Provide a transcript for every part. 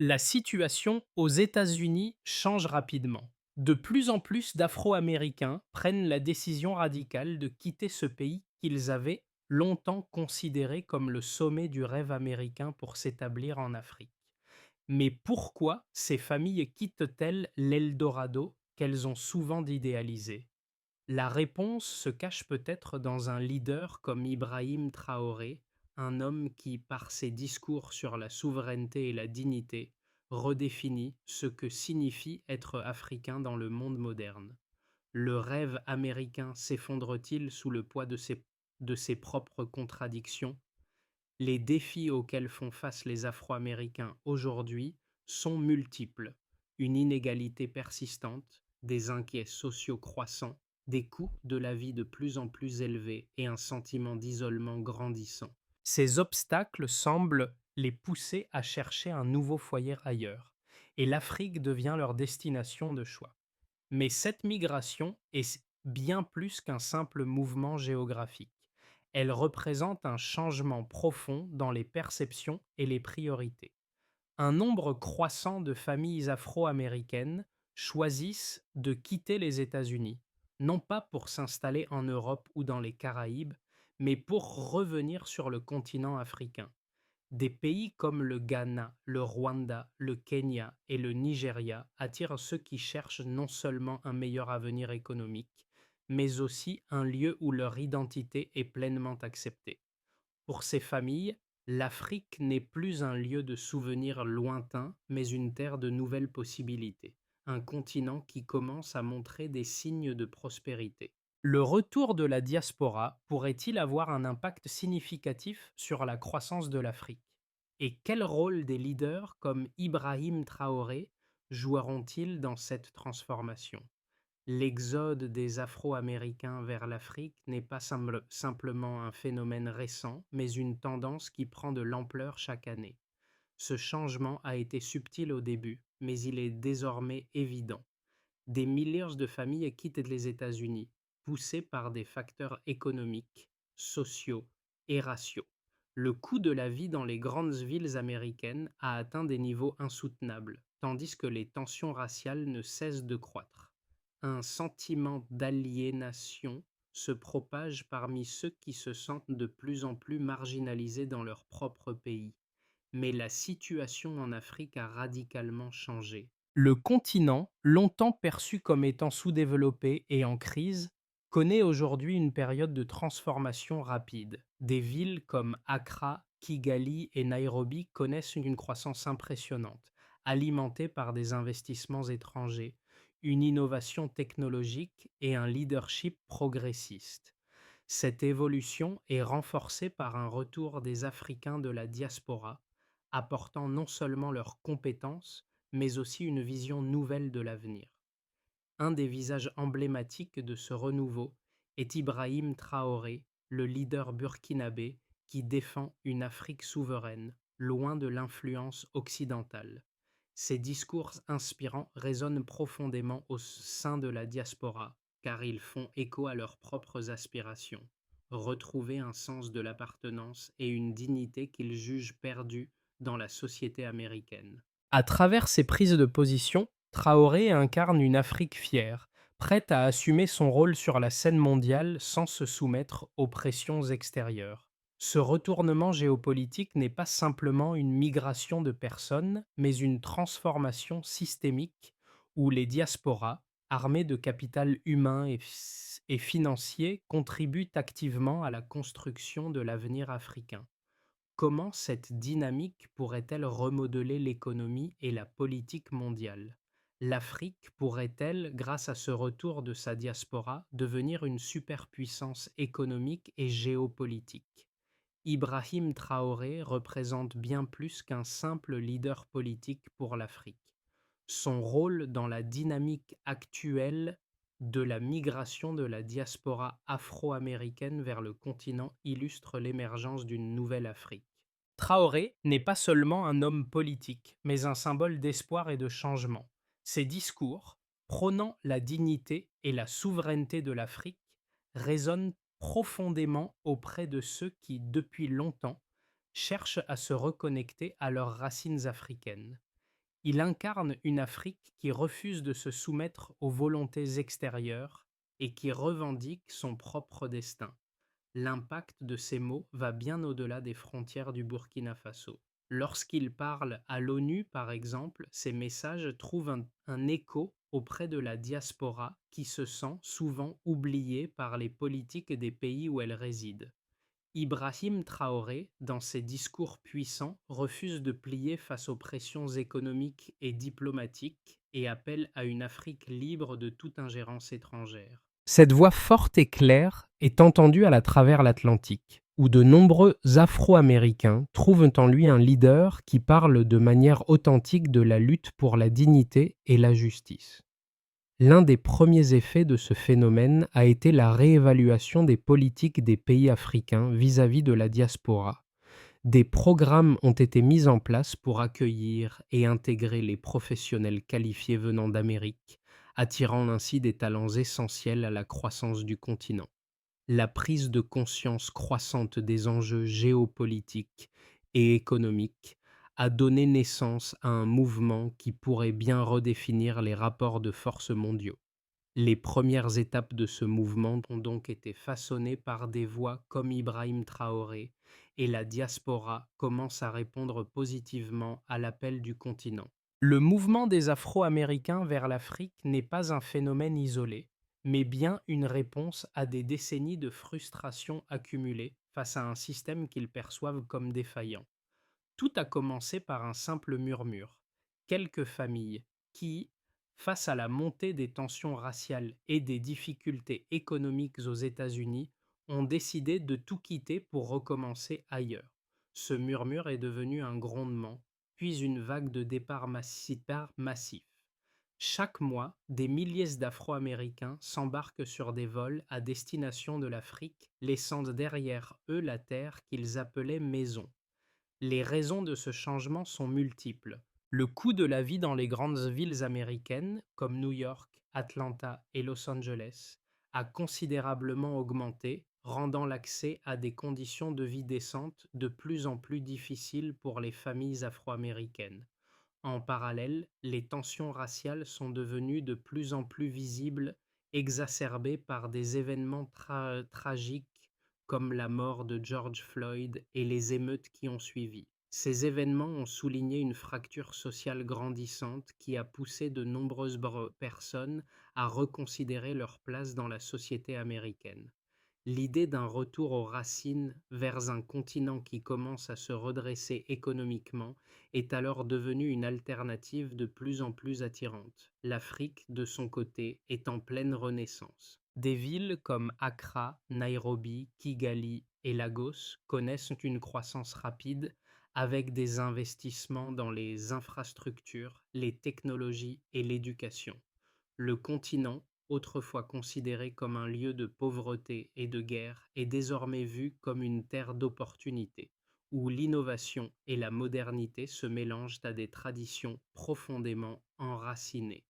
La situation aux États-Unis change rapidement. De plus en plus d'Afro-Américains prennent la décision radicale de quitter ce pays qu'ils avaient longtemps considéré comme le sommet du rêve américain pour s'établir en Afrique. Mais pourquoi ces familles quittent-elles l'Eldorado qu'elles ont souvent idéalisé? La réponse se cache peut-être dans un leader comme Ibrahim Traoré, un homme qui, par ses discours sur la souveraineté et la dignité, redéfinit ce que signifie être africain dans le monde moderne. Le rêve américain s'effondre-t-il sous le poids de ses propres contradictions? Les défis auxquels font face les Afro-Américains aujourd'hui sont multiples. Une inégalité persistante, des inquiets sociaux croissants, des coûts de la vie de plus en plus élevés et un sentiment d'isolement grandissant. Ces obstacles semblent les pousser à chercher un nouveau foyer ailleurs, et l'Afrique devient leur destination de choix. Mais cette migration est bien plus qu'un simple mouvement géographique. Elle représente un changement profond dans les perceptions et les priorités. Un nombre croissant de familles afro-américaines choisissent de quitter les États-Unis, non pas pour s'installer en Europe ou dans les Caraïbes, mais pour revenir sur le continent africain. Des pays comme le Ghana, le Rwanda, le Kenya et le Nigeria attirent ceux qui cherchent non seulement un meilleur avenir économique, mais aussi un lieu où leur identité est pleinement acceptée. Pour ces familles, l'Afrique n'est plus un lieu de souvenirs lointains, mais une terre de nouvelles possibilités, un continent qui commence à montrer des signes de prospérité. Le retour de la diaspora pourrait-il avoir un impact significatif sur la croissance de l'Afrique? Et quel rôle des leaders comme Ibrahim Traoré joueront-ils dans cette transformation? L'exode des Afro-Américains vers l'Afrique n'est pas simplement un phénomène récent, mais une tendance qui prend de l'ampleur chaque année. Ce changement a été subtil au début, mais il est désormais évident. Des milliers de familles quittent les États-Unis, poussées par des facteurs économiques, sociaux et raciaux. Le coût de la vie dans les grandes villes américaines a atteint des niveaux insoutenables, tandis que les tensions raciales ne cessent de croître. Un sentiment d'aliénation se propage parmi ceux qui se sentent de plus en plus marginalisés dans leur propre pays. Mais la situation en Afrique a radicalement changé. Le continent, longtemps perçu comme étant sous-développé et en crise, connaît aujourd'hui une période de transformation rapide. Des villes comme Accra, Kigali et Nairobi connaissent une croissance impressionnante, alimentée par des investissements étrangers, une innovation technologique et un leadership progressiste. Cette évolution est renforcée par un retour des Africains de la diaspora, apportant non seulement leurs compétences, mais aussi une vision nouvelle de l'avenir. Un des visages emblématiques de ce renouveau est Ibrahim Traoré, le leader burkinabé qui défend une Afrique souveraine, loin de l'influence occidentale. Ses discours inspirants résonnent profondément au sein de la diaspora, car ils font écho à leurs propres aspirations. Retrouver un sens de l'appartenance et une dignité qu'ils jugent perdus dans la société américaine. À travers ses prises de position, Traoré incarne une Afrique fière, prête à assumer son rôle sur la scène mondiale sans se soumettre aux pressions extérieures. Ce retournement géopolitique n'est pas simplement une migration de personnes, mais une transformation systémique où les diasporas, armées de capital humain et financier, contribuent activement à la construction de l'avenir africain. Comment cette dynamique pourrait-elle remodeler l'économie et la politique mondiale? L'Afrique pourrait-elle, grâce à ce retour de sa diaspora, devenir une superpuissance économique et géopolitique? Ibrahim Traoré représente bien plus qu'un simple leader politique pour l'Afrique. Son rôle dans la dynamique actuelle de la migration de la diaspora afro-américaine vers le continent illustre l'émergence d'une nouvelle Afrique. Traoré n'est pas seulement un homme politique, mais un symbole d'espoir et de changement. Ses discours, prônant la dignité et la souveraineté de l'Afrique, résonnent profondément auprès de ceux qui, depuis longtemps, cherchent à se reconnecter à leurs racines africaines. Il incarne une Afrique qui refuse de se soumettre aux volontés extérieures et qui revendique son propre destin. L'impact de ces mots va bien au-delà des frontières du Burkina Faso. Lorsqu'il parle à l'ONU, par exemple, ses messages trouvent un écho auprès de la diaspora qui se sent souvent oubliée par les politiques des pays où elle réside. Ibrahim Traoré, dans ses discours puissants, refuse de plier face aux pressions économiques et diplomatiques et appelle à une Afrique libre de toute ingérence étrangère. Cette voix forte et claire est entendue à la travers l'Atlantique, où de nombreux Afro-Américains trouvent en lui un leader qui parle de manière authentique de la lutte pour la dignité et la justice. L'un des premiers effets de ce phénomène a été la réévaluation des politiques des pays africains vis-à-vis de la diaspora. Des programmes ont été mis en place pour accueillir et intégrer les professionnels qualifiés venant d'Amérique, attirant ainsi des talents essentiels à la croissance du continent. La prise de conscience croissante des enjeux géopolitiques et économiques a donné naissance à un mouvement qui pourrait bien redéfinir les rapports de force mondiaux. Les premières étapes de ce mouvement ont donc été façonnées par des voix comme Ibrahim Traoré, et la diaspora commence à répondre positivement à l'appel du continent. Le mouvement des Afro-Américains vers l'Afrique n'est pas un phénomène isolé, mais bien une réponse à des décennies de frustration accumulées face à un système qu'ils perçoivent comme défaillant. Tout a commencé par un simple murmure. Quelques familles qui, face à la montée des tensions raciales et des difficultés économiques aux États-Unis, ont décidé de tout quitter pour recommencer ailleurs. Ce murmure est devenu un grondement, puis une vague de départs massifs. Chaque mois, des milliers d'Afro-Américains s'embarquent sur des vols à destination de l'Afrique, laissant derrière eux la terre qu'ils appelaient maison. Les raisons de ce changement sont multiples. Le coût de la vie dans les grandes villes américaines, comme New York, Atlanta et Los Angeles, a considérablement augmenté, rendant l'accès à des conditions de vie décentes de plus en plus difficiles pour les familles afro-américaines. En parallèle, les tensions raciales sont devenues de plus en plus visibles, exacerbées par des événements tragiques comme la mort de George Floyd et les émeutes qui ont suivi. Ces événements ont souligné une fracture sociale grandissante qui a poussé de nombreuses personnes à reconsidérer leur place dans la société américaine. L'idée d'un retour aux racines vers un continent qui commence à se redresser économiquement est alors devenue une alternative de plus en plus attirante. L'Afrique, de son côté, est en pleine renaissance. Des villes comme Accra, Nairobi, Kigali et Lagos connaissent une croissance rapide avec des investissements dans les infrastructures, les technologies et l'éducation. Le continent, autrefois considéré comme un lieu de pauvreté et de guerre, est désormais vu comme une terre d'opportunités, où l'innovation et la modernité se mélangent à des traditions profondément enracinées.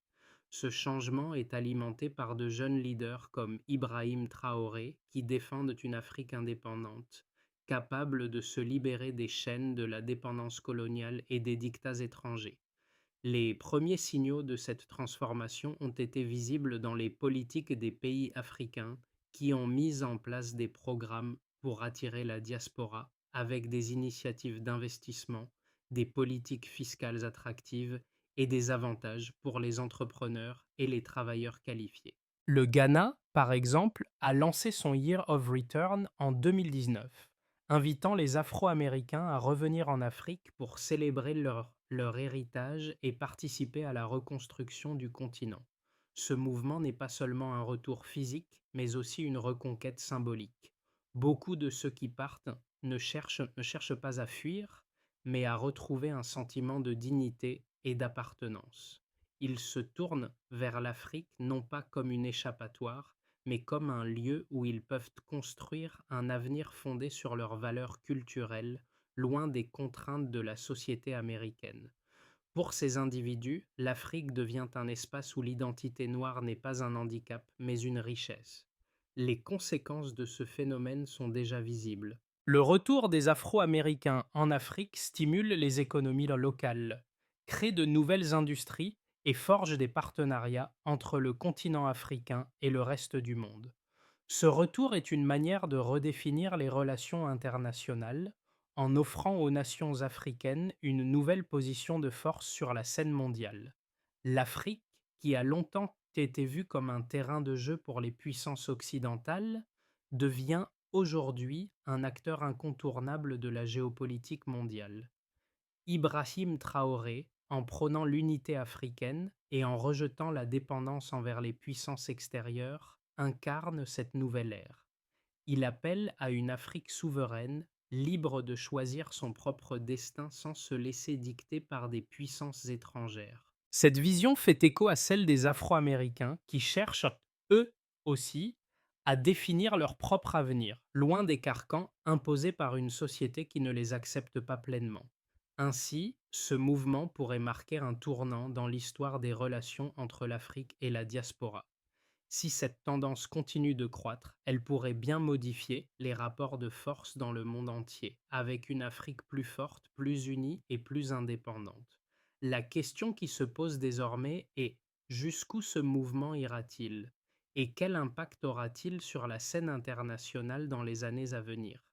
Ce changement est alimenté par de jeunes leaders comme Ibrahim Traoré qui défendent une Afrique indépendante, capable de se libérer des chaînes de la dépendance coloniale et des dictats étrangers. Les premiers signaux de cette transformation ont été visibles dans les politiques des pays africains qui ont mis en place des programmes pour attirer la diaspora avec des initiatives d'investissement, des politiques fiscales attractives et des avantages pour les entrepreneurs et les travailleurs qualifiés. Le Ghana, par exemple, a lancé son Year of Return en 2019, invitant les Afro-Américains à revenir en Afrique pour célébrer leur héritage et participer à la reconstruction du continent. Ce mouvement n'est pas seulement un retour physique, mais aussi une reconquête symbolique. Beaucoup de ceux qui partent ne cherchent pas à fuir, mais à retrouver un sentiment de dignité et d'appartenance. Ils se tournent vers l'Afrique non pas comme une échappatoire, mais comme un lieu où ils peuvent construire un avenir fondé sur leurs valeurs culturelles, loin des contraintes de la société américaine. Pour ces individus, l'Afrique devient un espace où l'identité noire n'est pas un handicap, mais une richesse. Les conséquences de ce phénomène sont déjà visibles. Le retour des Afro-Américains en Afrique stimule les économies locales. crée de nouvelles industries et forge des partenariats entre le continent africain et le reste du monde. Ce retour est une manière de redéfinir les relations internationales en offrant aux nations africaines une nouvelle position de force sur la scène mondiale. L'Afrique, qui a longtemps été vue comme un terrain de jeu pour les puissances occidentales, devient aujourd'hui un acteur incontournable de la géopolitique mondiale. Ibrahim Traoré, en prônant l'unité africaine et en rejetant la dépendance envers les puissances extérieures, incarne cette nouvelle ère. Il appelle à une Afrique souveraine, libre de choisir son propre destin sans se laisser dicter par des puissances étrangères. Cette vision fait écho à celle des Afro-Américains qui cherchent, eux aussi, à définir leur propre avenir, loin des carcans imposés par une société qui ne les accepte pas pleinement. Ainsi, ce mouvement pourrait marquer un tournant dans l'histoire des relations entre l'Afrique et la diaspora. Si cette tendance continue de croître, elle pourrait bien modifier les rapports de force dans le monde entier, avec une Afrique plus forte, plus unie et plus indépendante. La question qui se pose désormais est: jusqu'où ce mouvement ira-t-il? Et quel impact aura-t-il sur la scène internationale dans les années à venir?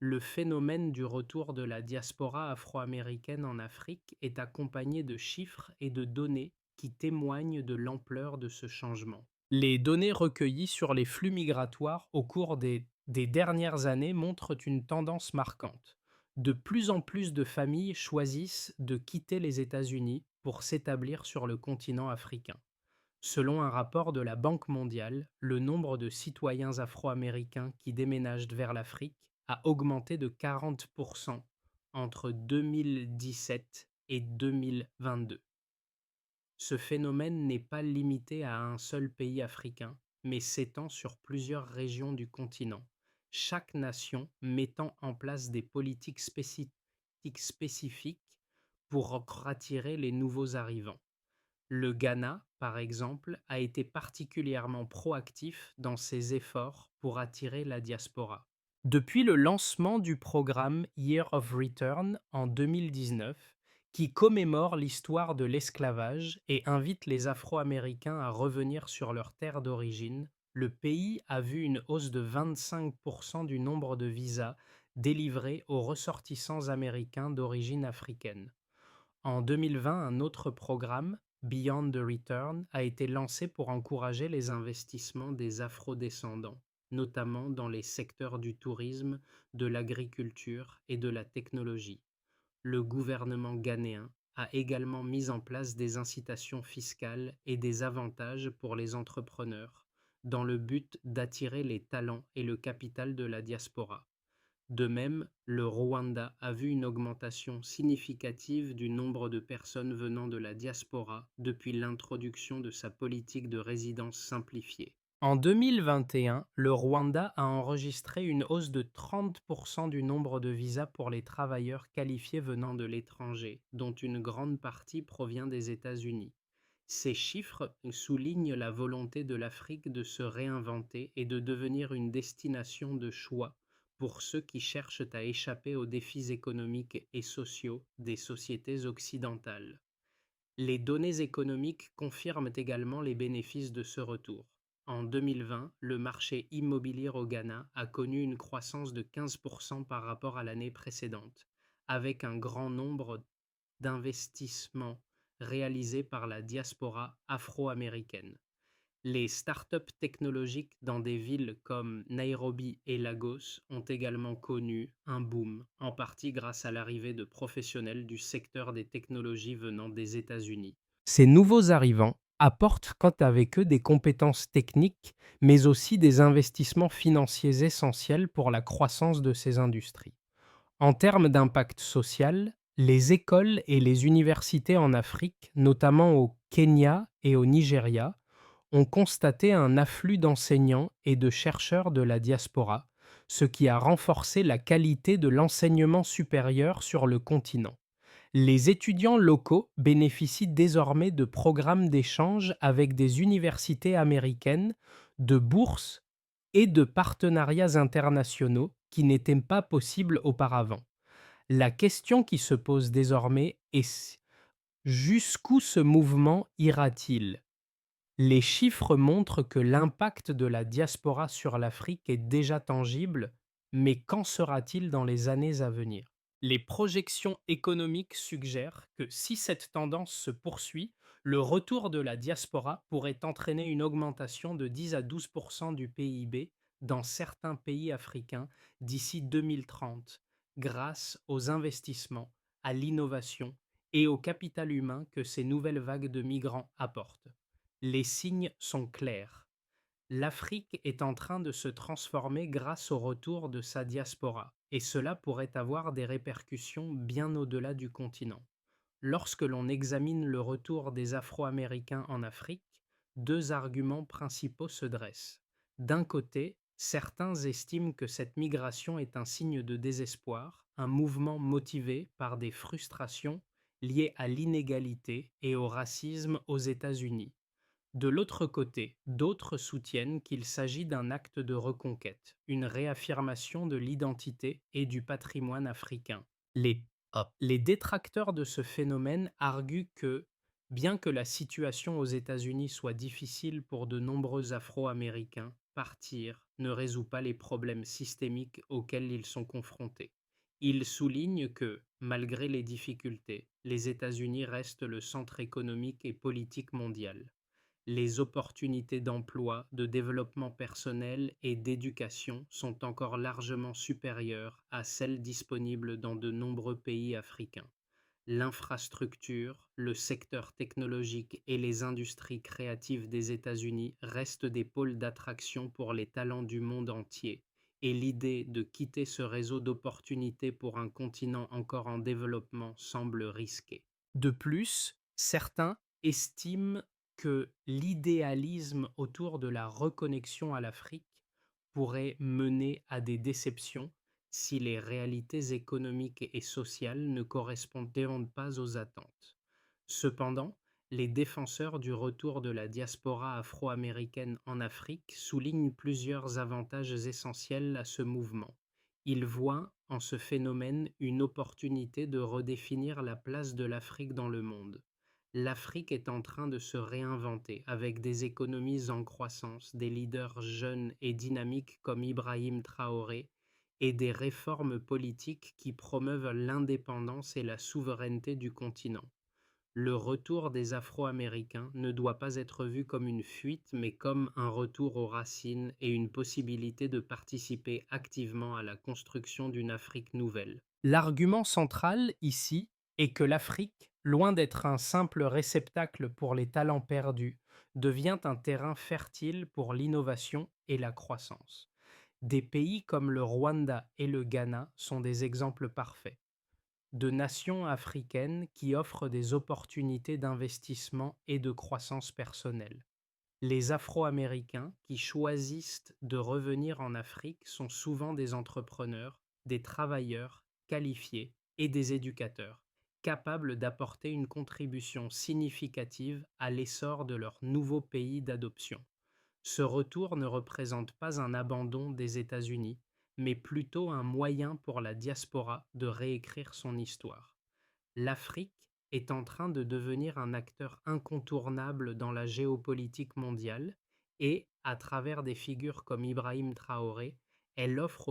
Le phénomène du retour de la diaspora afro-américaine en Afrique est accompagné de chiffres et de données qui témoignent de l'ampleur de ce changement. Les données recueillies sur les flux migratoires au cours des dernières années montrent une tendance marquante. De plus en plus de familles choisissent de quitter les États-Unis pour s'établir sur le continent africain. Selon un rapport de la Banque mondiale, le nombre de citoyens afro-américains qui déménagent vers l'Afrique a augmenté de 40% entre 2017 et 2022. Ce phénomène n'est pas limité à un seul pays africain, mais s'étend sur plusieurs régions du continent, chaque nation mettant en place des politiques spécifiques pour attirer les nouveaux arrivants. Le Ghana, par exemple, a été particulièrement proactif dans ses efforts pour attirer la diaspora. Depuis le lancement du programme Year of Return en 2019, qui commémore l'histoire de l'esclavage et invite les Afro-Américains à revenir sur leur terre d'origine, le pays a vu une hausse de 25% du nombre de visas délivrés aux ressortissants américains d'origine africaine. En 2020, un autre programme, Beyond the Return, a été lancé pour encourager les investissements des afrodescendants, notamment dans les secteurs du tourisme, de l'agriculture et de la technologie. Le gouvernement ghanéen a également mis en place des incitations fiscales et des avantages pour les entrepreneurs, dans le but d'attirer les talents et le capital de la diaspora. De même, le Rwanda a vu une augmentation significative du nombre de personnes venant de la diaspora depuis l'introduction de sa politique de résidence simplifiée. En 2021, le Rwanda a enregistré une hausse de 30% du nombre de visas pour les travailleurs qualifiés venant de l'étranger, dont une grande partie provient des États-Unis. Ces chiffres soulignent la volonté de l'Afrique de se réinventer et de devenir une destination de choix pour ceux qui cherchent à échapper aux défis économiques et sociaux des sociétés occidentales. Les données économiques confirment également les bénéfices de ce retour. En 2020, le marché immobilier au Ghana a connu une croissance de 15% par rapport à l'année précédente, avec un grand nombre d'investissements réalisés par la diaspora afro-américaine. Les startups technologiques dans des villes comme Nairobi et Lagos ont également connu un boom, en partie grâce à l'arrivée de professionnels du secteur des technologies venant des États-Unis. Ces nouveaux arrivants apportent quant avec eux des compétences techniques, mais aussi des investissements financiers essentiels pour la croissance de ces industries. En termes d'impact social, les écoles et les universités en Afrique, notamment au Kenya et au Nigeria, ont constaté un afflux d'enseignants et de chercheurs de la diaspora, ce qui a renforcé la qualité de l'enseignement supérieur sur le continent. Les étudiants locaux bénéficient désormais de programmes d'échange avec des universités américaines, de bourses et de partenariats internationaux qui n'étaient pas possibles auparavant. La question qui se pose désormais est Jusqu'où ce mouvement ira-t-il? Les chiffres montrent que l'impact de la diaspora sur l'Afrique est déjà tangible, mais qu'en sera-t-il dans les années à venir? Les projections économiques suggèrent que si cette tendance se poursuit, le retour de la diaspora pourrait entraîner une augmentation de 10 à 12% du PIB dans certains pays africains d'ici 2030, grâce aux investissements, à l'innovation et au capital humain que ces nouvelles vagues de migrants apportent. Les signes sont clairs. L'Afrique est en train de se transformer grâce au retour de sa diaspora, et cela pourrait avoir des répercussions bien au-delà du continent. Lorsque l'on examine le retour des Afro-Américains en Afrique, deux arguments principaux se dressent. D'un côté, certains estiment que cette migration est un signe de désespoir, un mouvement motivé par des frustrations liées à l'inégalité et au racisme aux États-Unis. De l'autre côté, d'autres soutiennent qu'il s'agit d'un acte de reconquête, une réaffirmation de l'identité et du patrimoine africain. Les, les détracteurs de ce phénomène arguent que, bien que la situation aux États-Unis soit difficile pour de nombreux Afro-Américains, partir ne résout pas les problèmes systémiques auxquels ils sont confrontés. Ils soulignent que, malgré les difficultés, les États-Unis restent le centre économique et politique mondial. Les opportunités d'emploi, de développement personnel et d'éducation sont encore largement supérieures à celles disponibles dans de nombreux pays africains. L'infrastructure, le secteur technologique et les industries créatives des États-Unis restent des pôles d'attraction pour les talents du monde entier, et l'idée de quitter ce réseau d'opportunités pour un continent encore en développement semble risquée. De plus, certains estiment que l'idéalisme autour de la reconnexion à l'Afrique pourrait mener à des déceptions si les réalités économiques et sociales ne correspondent pas aux attentes. Cependant, les défenseurs du retour de la diaspora afro-américaine en Afrique soulignent plusieurs avantages essentiels à ce mouvement. Ils voient en ce phénomène une opportunité de redéfinir la place de l'Afrique dans le monde. L'Afrique est en train de se réinventer avec des économies en croissance, des leaders jeunes et dynamiques comme Ibrahim Traoré et des réformes politiques qui promeuvent l'indépendance et la souveraineté du continent. Le retour des Afro-Américains ne doit pas être vu comme une fuite, mais comme un retour aux racines et une possibilité de participer activement à la construction d'une Afrique nouvelle. L'argument central ici est que l'Afrique, loin d'être un simple réceptacle pour les talents perdus, devient un terrain fertile pour l'innovation et la croissance. Des pays comme le Rwanda et le Ghana sont des exemples parfaits de nations africaines qui offrent des opportunités d'investissement et de croissance personnelle. Les Afro-Américains qui choisissent de revenir en Afrique sont souvent des entrepreneurs, des travailleurs qualifiés et des éducateurs, capables d'apporter une contribution significative à l'essor de leur nouveau pays d'adoption. Ce retour ne représente pas un abandon des États-Unis, mais plutôt un moyen pour la diaspora de réécrire son histoire. L'Afrique est en train de devenir un acteur incontournable dans la géopolitique mondiale et, à travers des figures comme Ibrahim Traoré, elle offre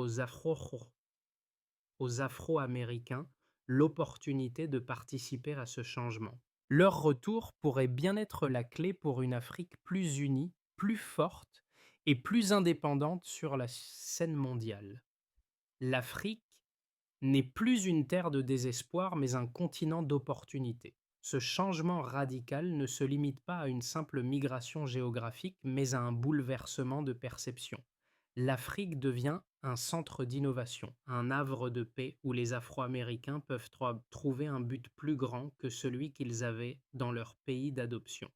aux Afro-Américains l'opportunité de participer à ce changement. Leur retour pourrait bien être la clé pour une Afrique plus unie, plus forte et plus indépendante sur la scène mondiale. L'Afrique n'est plus une terre de désespoir, mais un continent d'opportunités. Ce changement radical ne se limite pas à une simple migration géographique, mais à un bouleversement de perception. L'Afrique devient un centre d'innovation, un havre de paix où les Afro-Américains peuvent trouver un but plus grand que celui qu'ils avaient dans leur pays d'adoption.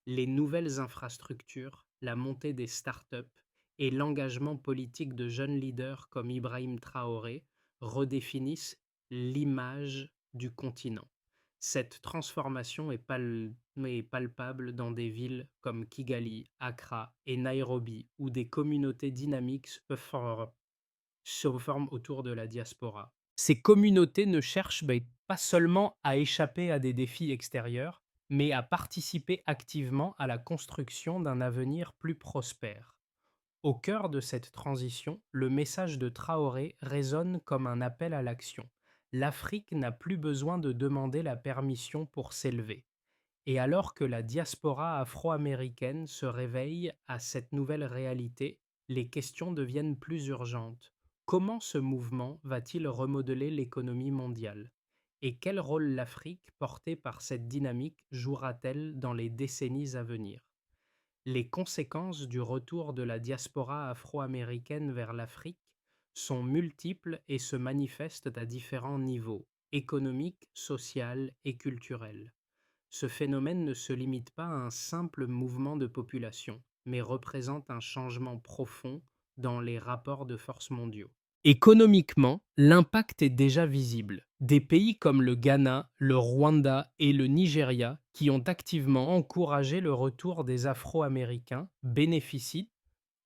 Les nouvelles infrastructures, la montée des startups et l'engagement politique de jeunes leaders comme Ibrahim Traoré redéfinissent l'image du continent. Cette transformation est palpable dans des villes comme Kigali, Accra et Nairobi, où des communautés dynamiques se forment autour de la diaspora. Ces communautés ne cherchent pas seulement à échapper à des défis extérieurs, mais à participer activement à la construction d'un avenir plus prospère. Au cœur de cette transition, le message de Traoré résonne comme un appel à l'action. L'Afrique n'a plus besoin de demander la permission pour s'élever. Et alors que la diaspora afro-américaine se réveille à cette nouvelle réalité, les questions deviennent plus urgentes. Comment ce mouvement va-t-il remodeler l'économie mondiale? Et quel rôle l'Afrique, portée par cette dynamique, jouera-t-elle dans les décennies à venir? Les conséquences du retour de la diaspora afro-américaine vers l'Afrique sont multiples et se manifestent à différents niveaux, économiques, social et culturel. Ce phénomène ne se limite pas à un simple mouvement de population, mais représente un changement profond dans les rapports de force mondiaux. Économiquement, l'impact est déjà visible. Des pays comme le Ghana, le Rwanda et le Nigeria, qui ont activement encouragé le retour des Afro-Américains, bénéficient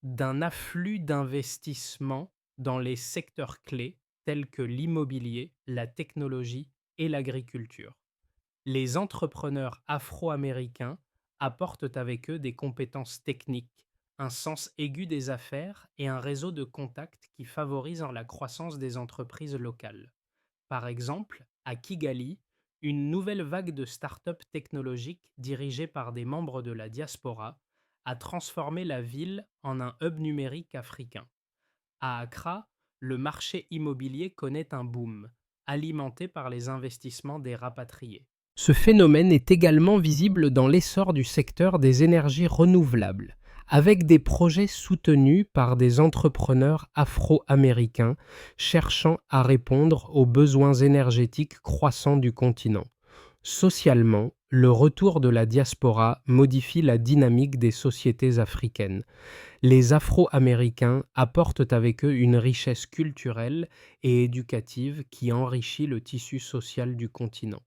d'un afflux d'investissements dans les secteurs clés tels que l'immobilier, la technologie et l'agriculture. Les entrepreneurs afro-américains apportent avec eux des compétences techniques, un sens aigu des affaires et un réseau de contacts qui favorisent la croissance des entreprises locales. Par exemple, à Kigali, une nouvelle vague de start-up technologiques dirigées par des membres de la diaspora a transformé la ville en un hub numérique africain. À Accra, le marché immobilier connaît un boom, alimenté par les investissements des rapatriés. Ce phénomène est également visible dans l'essor du secteur des énergies renouvelables, avec des projets soutenus par des entrepreneurs afro-américains cherchant à répondre aux besoins énergétiques croissants du continent. Socialement, le retour de la diaspora modifie la dynamique des sociétés africaines. Les Afro-Américains apportent avec eux une richesse culturelle et éducative qui enrichit le tissu social du continent.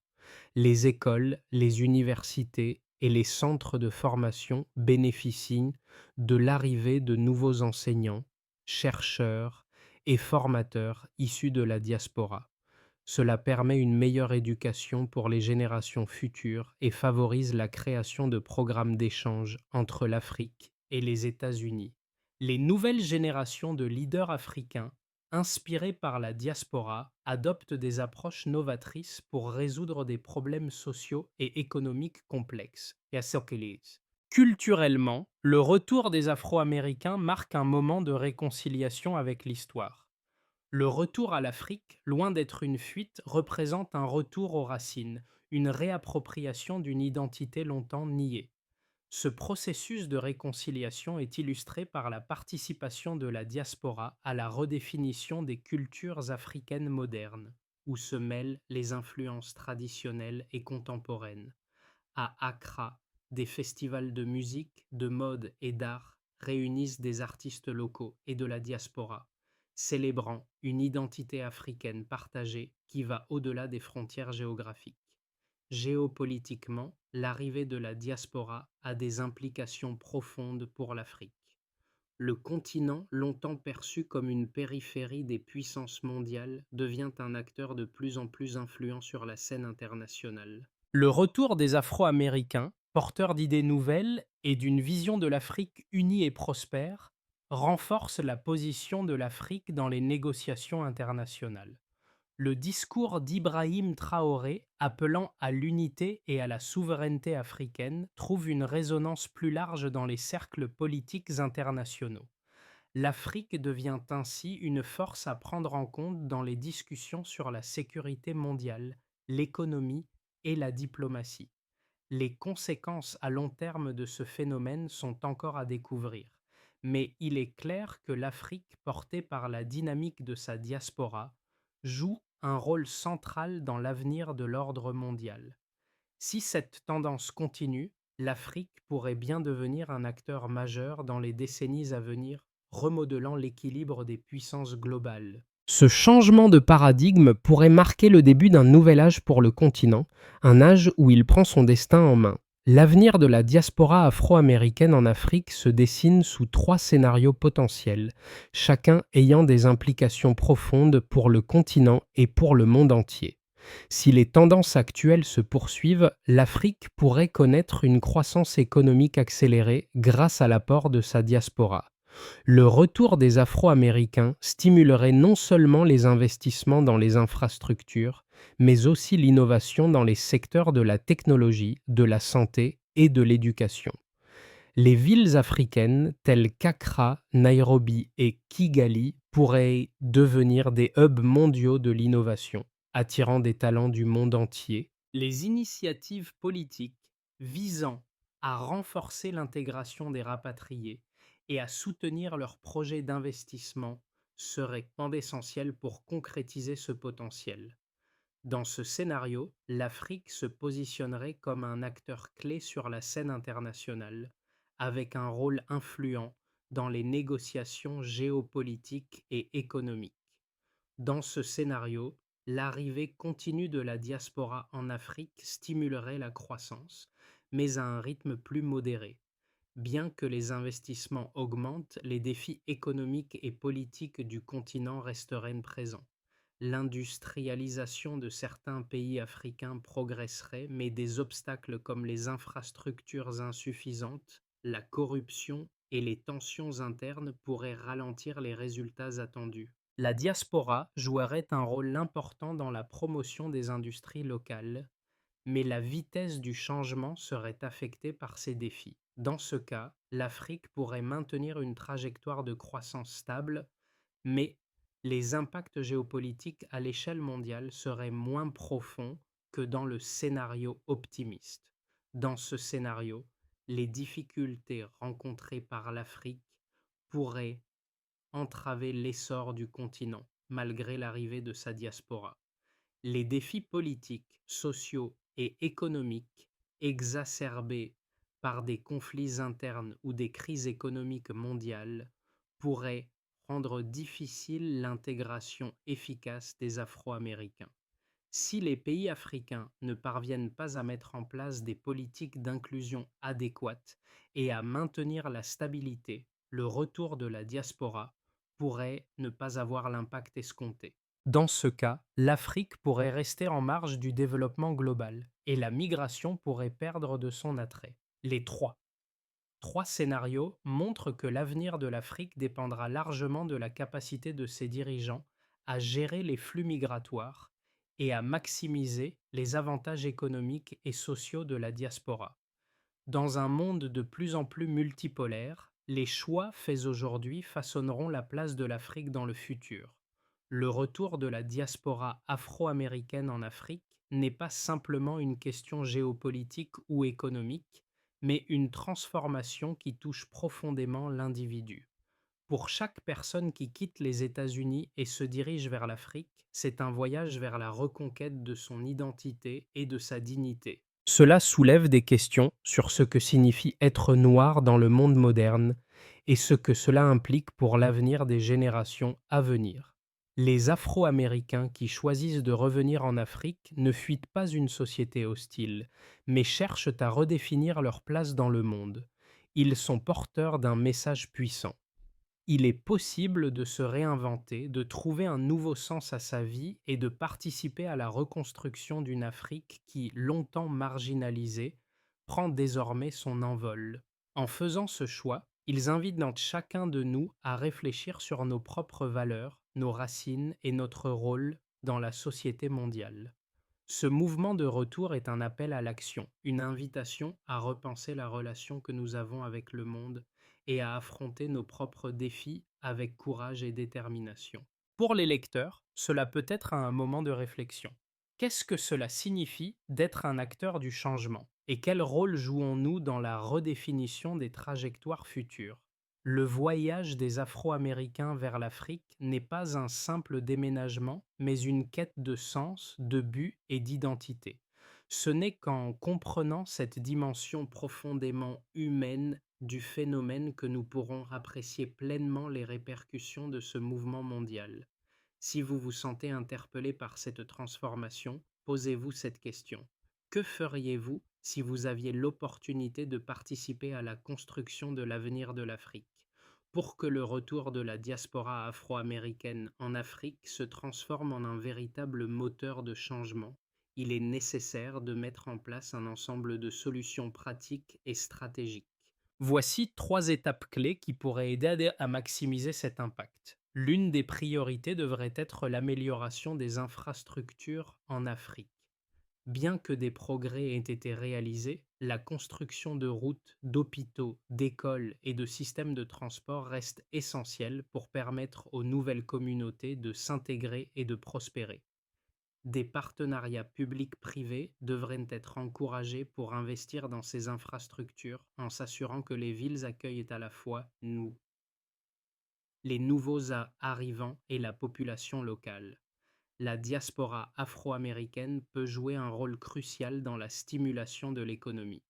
Les écoles, les universités et les centres de formation bénéficient de l'arrivée de nouveaux enseignants, chercheurs et formateurs issus de la diaspora. Cela permet une meilleure éducation pour les générations futures et favorise la création de programmes d'échange entre l'Afrique et les États-Unis. Les nouvelles générations de leaders africains, inspirés par la diaspora, adoptent des approches novatrices pour résoudre des problèmes sociaux et économiques complexes. Culturellement, le retour des Afro-Américains marque un moment de réconciliation avec l'histoire. Le retour à l'Afrique, loin d'être une fuite, représente un retour aux racines, une réappropriation d'une identité longtemps niée. Ce processus de réconciliation est illustré par la participation de la diaspora à la redéfinition des cultures africaines modernes, où se mêlent les influences traditionnelles et contemporaines. À Accra, des festivals de musique, de mode et d'art réunissent des artistes locaux et de la diaspora, célébrant une identité africaine partagée qui va au-delà des frontières géographiques. Géopolitiquement, l'arrivée de la diaspora a des implications profondes pour l'Afrique. Le continent, longtemps perçu comme une périphérie des puissances mondiales, devient un acteur de plus en plus influent sur la scène internationale. Le retour des Afro-Américains, porteurs d'idées nouvelles et d'une vision de l'Afrique unie et prospère, renforce la position de l'Afrique dans les négociations internationales. Le discours d'Ibrahim Traoré, appelant à l'unité et à la souveraineté africaine, trouve une résonance plus large dans les cercles politiques internationaux. L'Afrique devient ainsi une force à prendre en compte dans les discussions sur la sécurité mondiale, l'économie et la diplomatie. Les conséquences à long terme de ce phénomène sont encore à découvrir, mais il est clair que l'Afrique, portée par la dynamique de sa diaspora, joue un rôle central dans l'avenir de l'ordre mondial. Si cette tendance continue, l'Afrique pourrait bien devenir un acteur majeur dans les décennies à venir, remodelant l'équilibre des puissances globales. Ce changement de paradigme pourrait marquer le début d'un nouvel âge pour le continent, un âge où il prend son destin en main. L'avenir de la diaspora afro-américaine en Afrique se dessine sous 3 scénarios potentiels, chacun ayant des implications profondes pour le continent et pour le monde entier. Si les tendances actuelles se poursuivent, l'Afrique pourrait connaître une croissance économique accélérée grâce à l'apport de sa diaspora. Le retour des Afro-Américains stimulerait non seulement les investissements dans les infrastructures, mais aussi l'innovation dans les secteurs de la technologie, de la santé et de l'éducation. Les villes africaines telles qu'Accra, Nairobi et Kigali pourraient devenir des hubs mondiaux de l'innovation, attirant des talents du monde entier. Les initiatives politiques visant à renforcer l'intégration des rapatriés et à soutenir leurs projets d'investissement seraient essentielles pour concrétiser ce potentiel. Dans ce scénario, l'Afrique se positionnerait comme un acteur clé sur la scène internationale, avec un rôle influent dans les négociations géopolitiques et économiques. Dans ce scénario, l'arrivée continue de la diaspora en Afrique stimulerait la croissance, mais à un rythme plus modéré. Bien que les investissements augmentent, les défis économiques et politiques du continent resteraient présents. L'industrialisation de certains pays africains progresserait, mais des obstacles comme les infrastructures insuffisantes, la corruption et les tensions internes pourraient ralentir les résultats attendus. La diaspora jouerait un rôle important dans la promotion des industries locales, mais la vitesse du changement serait affectée par ces défis. Dans ce cas, l'Afrique pourrait maintenir une trajectoire de croissance stable, mais les impacts géopolitiques à l'échelle mondiale seraient moins profonds que dans le scénario optimiste. Dans ce scénario, les difficultés rencontrées par l'Afrique pourraient entraver l'essor du continent, malgré l'arrivée de sa diaspora. Les défis politiques, sociaux et économiques exacerbés par des conflits internes ou des crises économiques mondiales pourraient rendre difficile l'intégration efficace des Afro-Américains. Si les pays africains ne parviennent pas à mettre en place des politiques d'inclusion adéquates et à maintenir la stabilité, le retour de la diaspora pourrait ne pas avoir l'impact escompté. Dans ce cas, l'Afrique pourrait rester en marge du développement global et la migration pourrait perdre de son attrait. Les trois scénarios montrent que l'avenir de l'Afrique dépendra largement de la capacité de ses dirigeants à gérer les flux migratoires et à maximiser les avantages économiques et sociaux de la diaspora. Dans un monde de plus en plus multipolaire, les choix faits aujourd'hui façonneront la place de l'Afrique dans le futur. Le retour de la diaspora afro-américaine en Afrique n'est pas simplement une question géopolitique ou économique, mais une transformation qui touche profondément l'individu. Pour chaque personne qui quitte les États-Unis et se dirige vers l'Afrique, c'est un voyage vers la reconquête de son identité et de sa dignité. Cela soulève des questions sur ce que signifie être noir dans le monde moderne et ce que cela implique pour l'avenir des générations à venir. Les Afro-Américains qui choisissent de revenir en Afrique ne fuient pas une société hostile, mais cherchent à redéfinir leur place dans le monde. Ils sont porteurs d'un message puissant. Il est possible de se réinventer, de trouver un nouveau sens à sa vie et de participer à la reconstruction d'une Afrique qui, longtemps marginalisée, prend désormais son envol. En faisant ce choix, ils invitent dans chacun de nous à réfléchir sur nos propres valeurs, nos racines et notre rôle dans la société mondiale. Ce mouvement de retour est un appel à l'action, une invitation à repenser la relation que nous avons avec le monde et à affronter nos propres défis avec courage et détermination. Pour les lecteurs, cela peut être un moment de réflexion. Qu'est-ce que cela signifie d'être un acteur du changement? Et quel rôle jouons-nous dans la redéfinition des trajectoires futures? Le voyage des Afro-Américains vers l'Afrique n'est pas un simple déménagement, mais une quête de sens, de but et d'identité. Ce n'est qu'en comprenant cette dimension profondément humaine du phénomène que nous pourrons apprécier pleinement les répercussions de ce mouvement mondial. Si vous vous sentez interpellé par cette transformation, posez-vous cette question. Que feriez-vous si vous aviez l'opportunité de participer à la construction de l'avenir de l'Afrique? Pour que le retour de la diaspora afro-américaine en Afrique se transforme en un véritable moteur de changement, il est nécessaire de mettre en place un ensemble de solutions pratiques et stratégiques. Voici trois étapes clés qui pourraient aider à maximiser cet impact. L'une des priorités devrait être l'amélioration des infrastructures en Afrique. Bien que des progrès aient été réalisés, la construction de routes, d'hôpitaux, d'écoles et de systèmes de transport reste essentielle pour permettre aux nouvelles communautés de s'intégrer et de prospérer. Des partenariats publics-privés devraient être encouragés pour investir dans ces infrastructures en s'assurant que les villes accueillent à la fois les nouveaux arrivants et la population locale. La diaspora afro-américaine peut jouer un rôle crucial dans la stimulation de l'économie,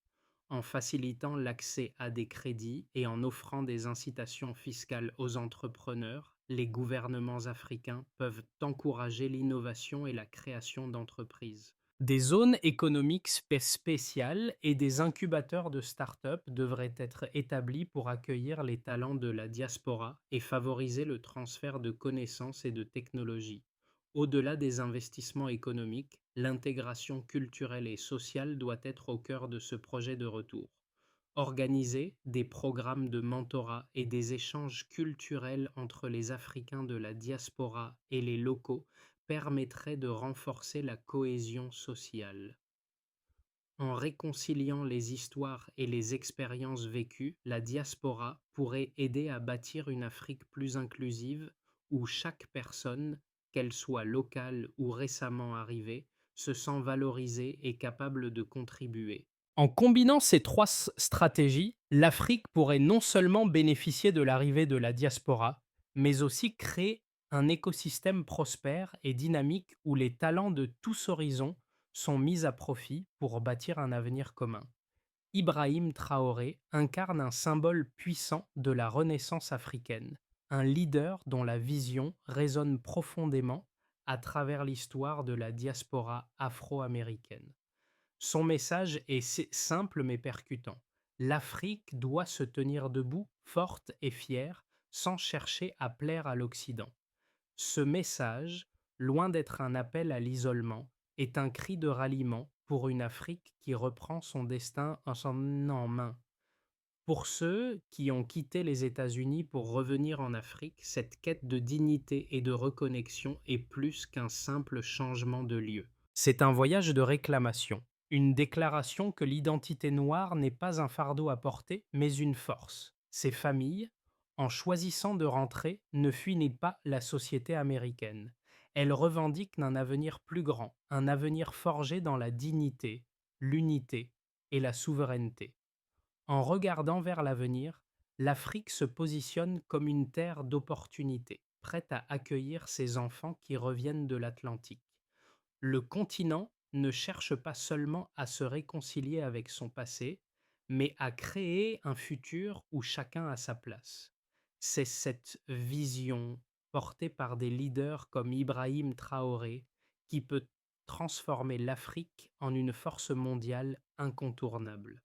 en facilitant l'accès à des crédits et en offrant des incitations fiscales aux entrepreneurs. Les gouvernements africains peuvent encourager l'innovation et la création d'entreprises. Des zones économiques spéciales et des incubateurs de start-up devraient être établis pour accueillir les talents de la diaspora et favoriser le transfert de connaissances et de technologies. Au-delà des investissements économiques, l'intégration culturelle et sociale doit être au cœur de ce projet de retour. Organiser des programmes de mentorat et des échanges culturels entre les Africains de la diaspora et les locaux permettrait de renforcer la cohésion sociale. En réconciliant les histoires et les expériences vécues, la diaspora pourrait aider à bâtir une Afrique plus inclusive où chaque personne, qu'elle soit locale ou récemment arrivée, se sent valorisée et capable de contribuer. En combinant ces trois stratégies, l'Afrique pourrait non seulement bénéficier de l'arrivée de la diaspora, mais aussi créer un écosystème prospère et dynamique où les talents de tous horizons sont mis à profit pour bâtir un avenir commun. Ibrahim Traoré incarne un symbole puissant de la Renaissance africaine, un leader dont la vision résonne profondément à travers l'histoire de la diaspora afro-américaine. Son message est simple mais percutant. L'Afrique doit se tenir debout, forte et fière, sans chercher à plaire à l'Occident. Ce message, loin d'être un appel à l'isolement, est un cri de ralliement pour une Afrique qui reprend son destin en main. Pour ceux qui ont quitté les États-Unis pour revenir en Afrique, cette quête de dignité et de reconnexion est plus qu'un simple changement de lieu. C'est un voyage de réclamation, une déclaration que l'identité noire n'est pas un fardeau à porter, mais une force. Ces familles, en choisissant de rentrer, ne fuient pas la société américaine. Elles revendiquent un avenir plus grand, un avenir forgé dans la dignité, l'unité et la souveraineté. En regardant vers l'avenir, l'Afrique se positionne comme une terre d'opportunités, prête à accueillir ses enfants qui reviennent de l'Atlantique. Le continent ne cherche pas seulement à se réconcilier avec son passé, mais à créer un futur où chacun a sa place. C'est cette vision portée par des leaders comme Ibrahim Traoré qui peut transformer l'Afrique en une force mondiale incontournable.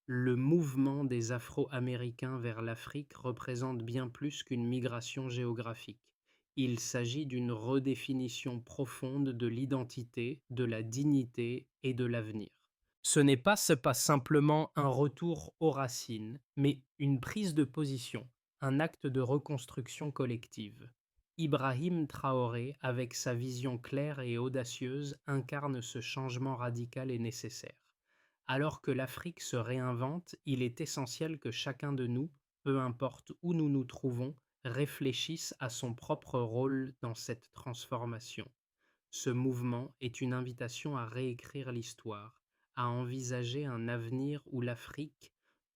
Le mouvement des Afro-Américains vers l'Afrique représente bien plus qu'une migration géographique. Il s'agit d'une redéfinition profonde de l'identité, de la dignité et de l'avenir. Ce n'est pas simplement un retour aux racines, mais une prise de position, un acte de reconstruction collective. Ibrahim Traoré, avec sa vision claire et audacieuse, incarne ce changement radical et nécessaire. Alors que l'Afrique se réinvente, il est essentiel que chacun de nous, peu importe où nous nous trouvons, réfléchisse à son propre rôle dans cette transformation. Ce mouvement est une invitation à réécrire l'histoire, à envisager un avenir où l'Afrique,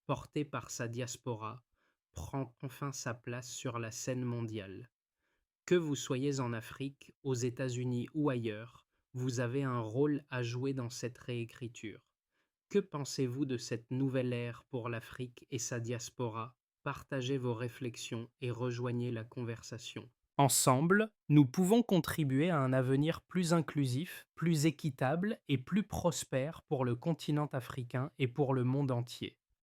portée par sa diaspora, prend enfin sa place sur la scène mondiale. Que vous soyez en Afrique, aux États-Unis ou ailleurs, vous avez un rôle à jouer dans cette réécriture. Que pensez-vous de cette nouvelle ère pour l'Afrique et sa diaspora? Partagez vos réflexions et rejoignez la conversation. Ensemble, nous pouvons contribuer à un avenir plus inclusif, plus équitable et plus prospère pour le continent africain et pour le monde entier.